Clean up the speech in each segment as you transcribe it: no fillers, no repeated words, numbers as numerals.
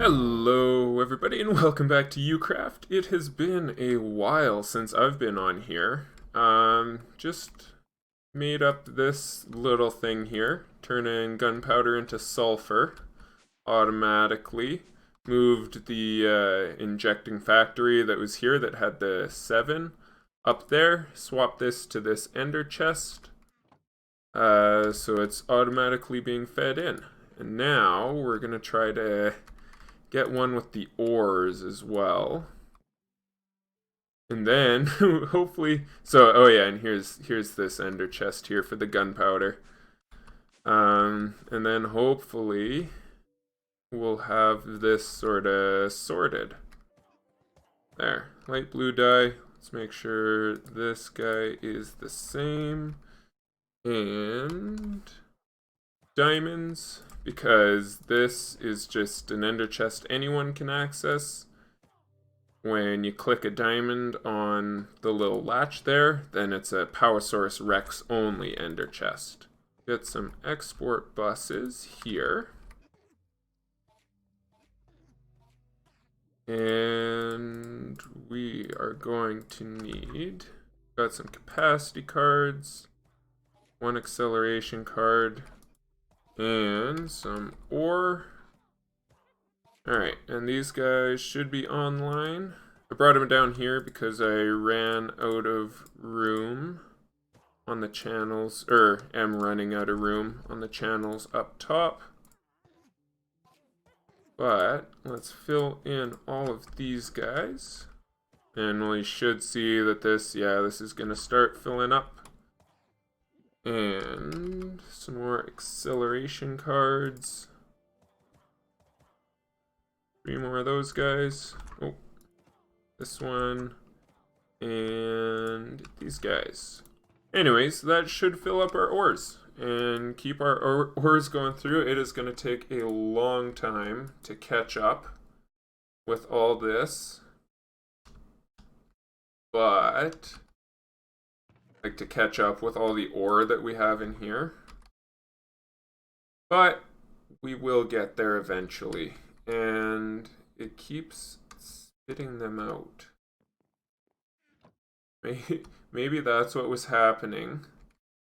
Hello everybody and welcome back to YouCraft. It has been a while since I've been on here. Just made up this little thing here, turning gunpowder into sulfur automatically. Moved the injecting factory that was here that had the 7 up there. Swapped this to this ender chest. So it's automatically being fed in. And now we're gonna try to get one with the ores as well. And then hopefully oh yeah, and here's this ender chest here for the gunpowder. And then hopefully we'll have this sort of sorted. There, light blue dye. Let's make sure this guy is the same. And diamonds, because this is just an ender chest anyone can access. When you click a diamond on the little latch there, then it's a Powasaurus.Rex only ender chest. Get some export buses here. And we are going to need, got some capacity cards, one acceleration card, and some ore. Alright, and these guys should be online. I brought them down here because I ran out of room on the channels, am running out of room on the channels up top. But let's fill in all of these guys. And we should see that this is going to start filling up. And some more acceleration cards. 3 more of those guys. Oh, this one. And these guys. Anyways, that should fill up our ores and keep our ores going through. It is going to take a long time to catch up with all this. But like to catch up with all the ore that we have in here. But we will get there eventually. And it keeps spitting them out. Maybe that's what was happening,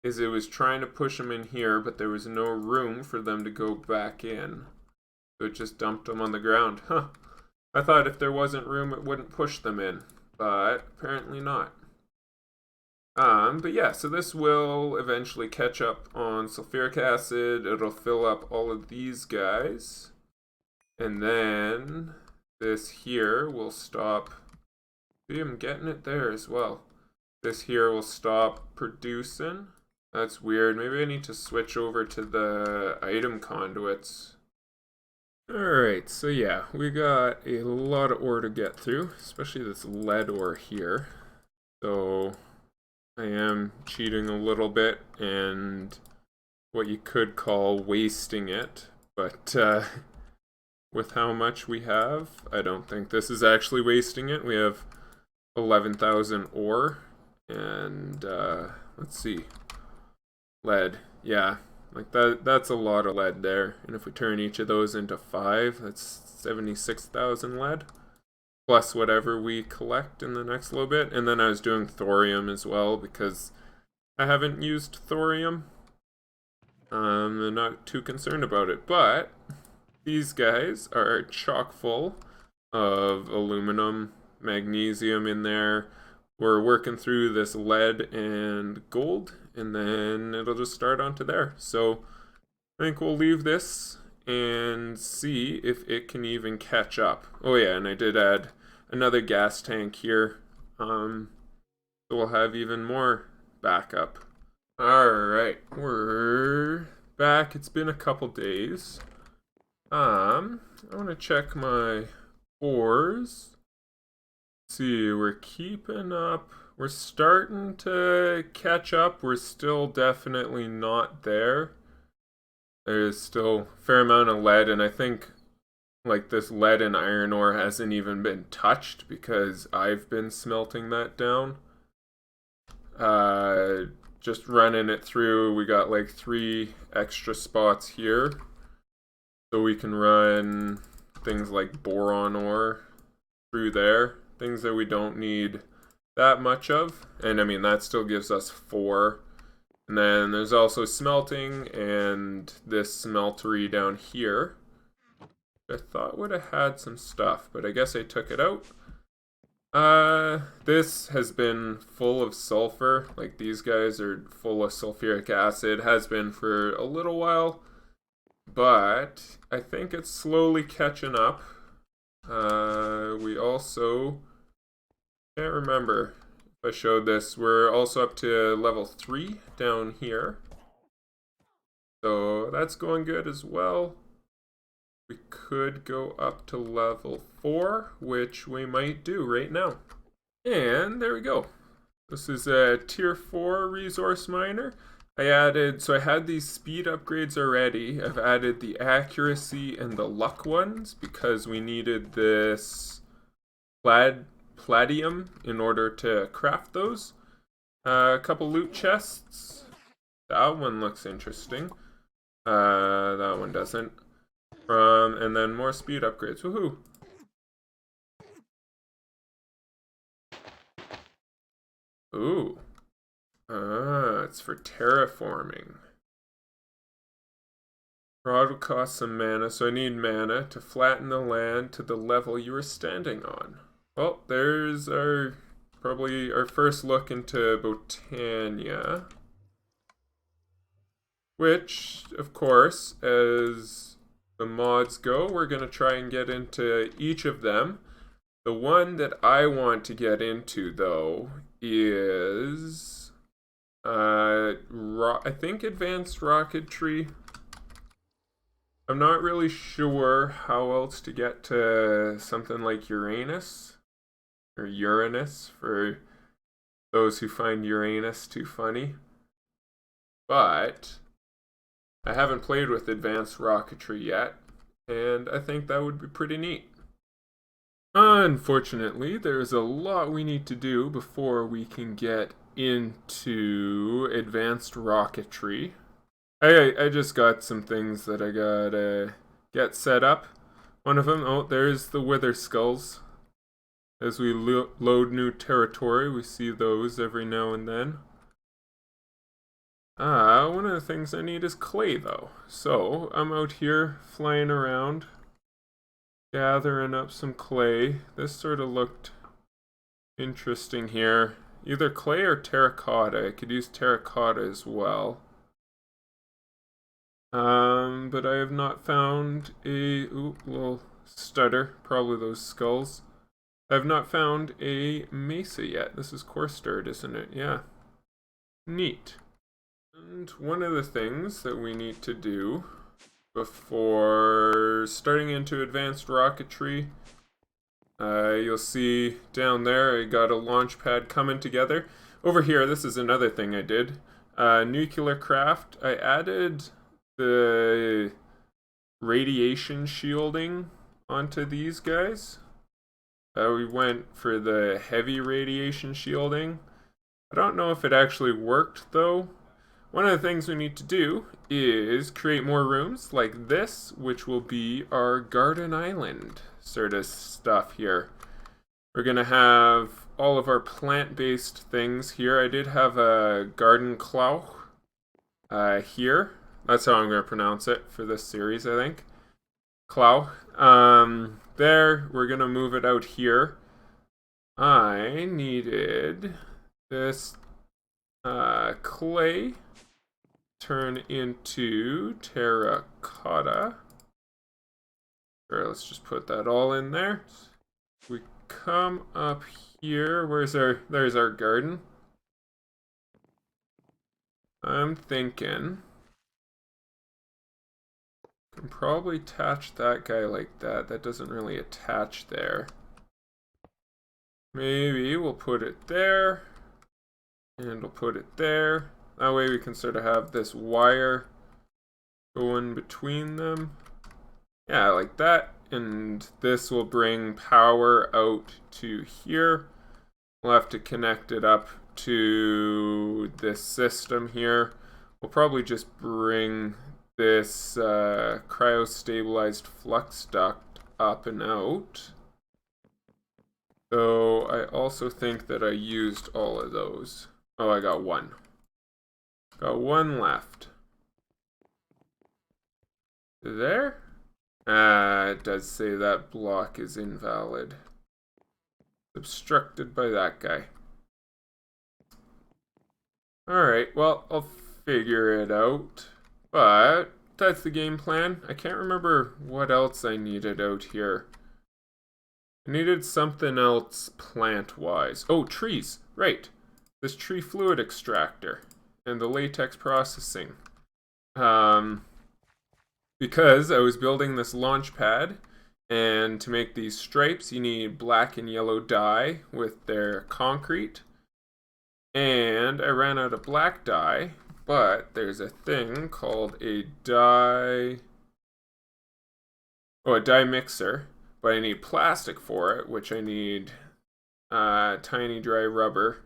is it was trying to push them in here, but there was no room for them to go back in. So it just dumped them on the ground. Huh. I thought if there wasn't room, it wouldn't push them in. But apparently not. But yeah, so this will eventually catch up on sulfuric acid. It'll fill up all of these guys. And then this here will stop. See, I'm getting it there as well. This here will stop producing. That's weird. Maybe I need to switch over to the item conduits. Alright, so yeah, we got a lot of ore to get through, especially this lead ore here. So I am cheating a little bit and what you could call wasting it, but with how much we have, I don't think this is actually wasting it. We have 11,000 ore, and let's see, lead, yeah, like that's a lot of lead there, and if we turn each of those into 5, that's 76,000 lead, plus whatever we collect in the next little bit. And then I was doing thorium as well, because I haven't used thorium. I'm not too concerned about it, but these guys are chock full of aluminum, magnesium in there. We're working through this lead and gold, and then it'll just start onto there. So I think we'll leave this and see if it can even catch up. Oh yeah, and I did add another gas tank here. So we'll have even more backup. Alright, we're back. It's been a couple days. I want to check my ores. See, we're keeping up. We're starting to catch up. We're still definitely not there. There's still a fair amount of lead, and I think like this lead and iron ore hasn't even been touched because I've been smelting that down. Just running it through, we got like 3 extra spots here. So we can run things like boron ore through there. Things that we don't need that much of. And I mean, that still gives us 4. And then there's also smelting and this smeltery down here. I thought would have had some stuff, but I guess I took it out. This has been full of sulfur. Like, these guys are full of sulfuric acid. Has been for a little while. But I think it's slowly catching up. We also... can't remember if I showed this. We're also up to level 3 down here. So that's going good as well. We could go up to level 4, which we might do right now. And there we go. This is a tier 4 resource miner. I had these speed upgrades already. I've added the accuracy and the luck ones because we needed this palladium in order to craft those. A couple loot chests. That one looks interesting. That one doesn't. And then more speed upgrades. Woohoo! Ooh. It's for terraforming. Rod will cost some mana, so I need mana to flatten the land to the level you are standing on. Well, there's probably our first look into Botania. Which, of course, as the mods go, we're going to try and get into each of them. The one that I want to get into, though, is... I think advanced rocketry. I'm not really sure how else to get to something like Uranus. Or Uranus, for those who find Uranus too funny. But I haven't played with advanced rocketry yet, and I think that would be pretty neat. Unfortunately, there's a lot we need to do before we can get into advanced rocketry. I just got some things that I gotta get set up. One of them, oh, there's the wither skulls. As we load new territory, we see those every now and then. One of the things I need is clay, though. So, I'm out here flying around, gathering up some clay. This sort of looked interesting here. Either clay or terracotta. I could use terracotta as well. But I have not found a... Ooh, little stutter. Probably those skulls. I have not found a mesa yet. This is coarse dirt, isn't it? Yeah. Neat. And one of the things that we need to do before starting into advanced rocketry, you'll see down there I got a launch pad coming together. Over here, this is another thing I did. Nuclear craft. I added the radiation shielding onto these guys. We went for the heavy radiation shielding. I don't know if it actually worked though. One of the things we need to do is create more rooms like this, which will be our garden island sort of stuff here. We're going to have all of our plant-based things here. I did have a garden clough here. That's how I'm going to pronounce it for this series, I think. Clough. There, we're going to move it out here. I needed this clay turn into terracotta. Sure, let's just put that all in there. We come up here. There's our garden. I'm thinking I can probably attach that guy like that. That doesn't really attach there. Maybe we'll put it there. And we'll put it there. That way we can sort of have this wire going between them. Yeah, like that. And this will bring power out to here. We'll have to connect it up to this system here. We'll probably just bring this cryo-stabilized flux duct up and out. So I also think that I used all of those. Oh, I got one. Got one left. There? It does say that block is invalid. Obstructed by that guy. Alright, well, I'll figure it out. But that's the game plan. I can't remember what else I needed out here. I needed something else plant-wise. Oh, trees. Right. This tree fluid extractor and the latex processing. Because I was building this launch pad, and to make these stripes you need black and yellow dye with their concrete. And I ran out of black dye, but there's a thing called a dye mixer, but I need plastic for it, which I need tiny dry rubber.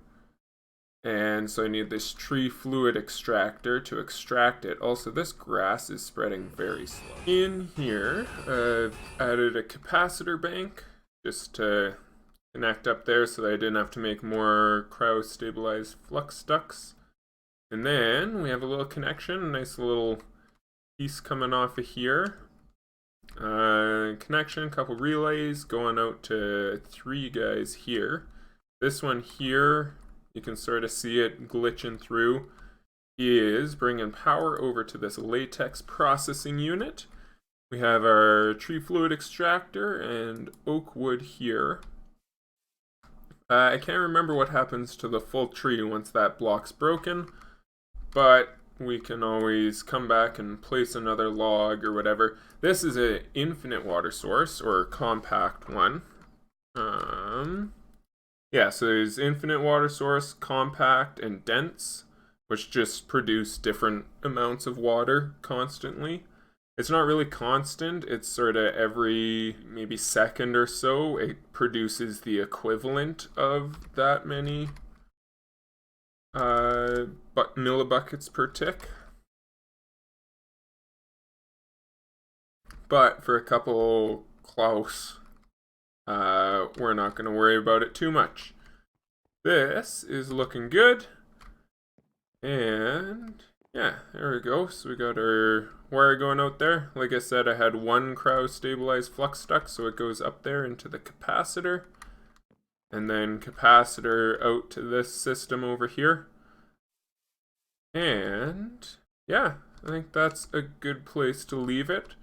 And so I need this tree fluid extractor to extract it. Also, this grass is spreading very slow. In here, I've added a capacitor bank just to connect up there so that I didn't have to make more cryo-stabilized flux ducts. And then we have a little connection, a nice little piece coming off of here. Connection, couple relays going out to 3 guys here. This one here, you can sort of see it glitching through, is bringing power over to this latex processing unit. We have our tree fluid extractor and oak wood here. I can't remember what happens to the full tree once that block's broken, but we can always come back and place another log or whatever. This is an infinite water source, or compact one. Yeah, so there's infinite water source, compact, and dense, which just produce different amounts of water constantly. It's not really constant, it's sort of every maybe second or so it produces the equivalent of that many millibuckets per tick. But for a couple Klaus, we're not going to worry about it too much. This is looking good. And yeah, there we go. So we got our wire going out there. Like I said, I had one cryo-stabilized flux duct, so it goes up there into the capacitor. And then capacitor out to this system over here. And yeah, I think that's a good place to leave it.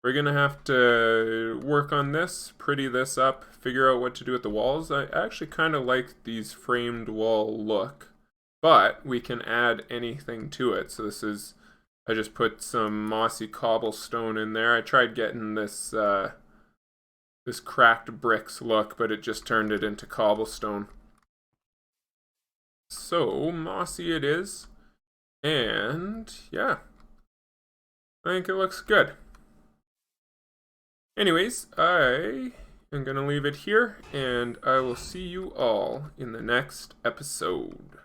We're going to have to work on this, pretty this up, figure out what to do with the walls. I actually kind of like these framed wall look, but we can add anything to it. So this is, I just put some mossy cobblestone in there. I tried getting this this cracked bricks look, but it just turned it into cobblestone. So mossy it is, and yeah, I think it looks good. Anyways, I am going to leave it here, and I will see you all in the next episode.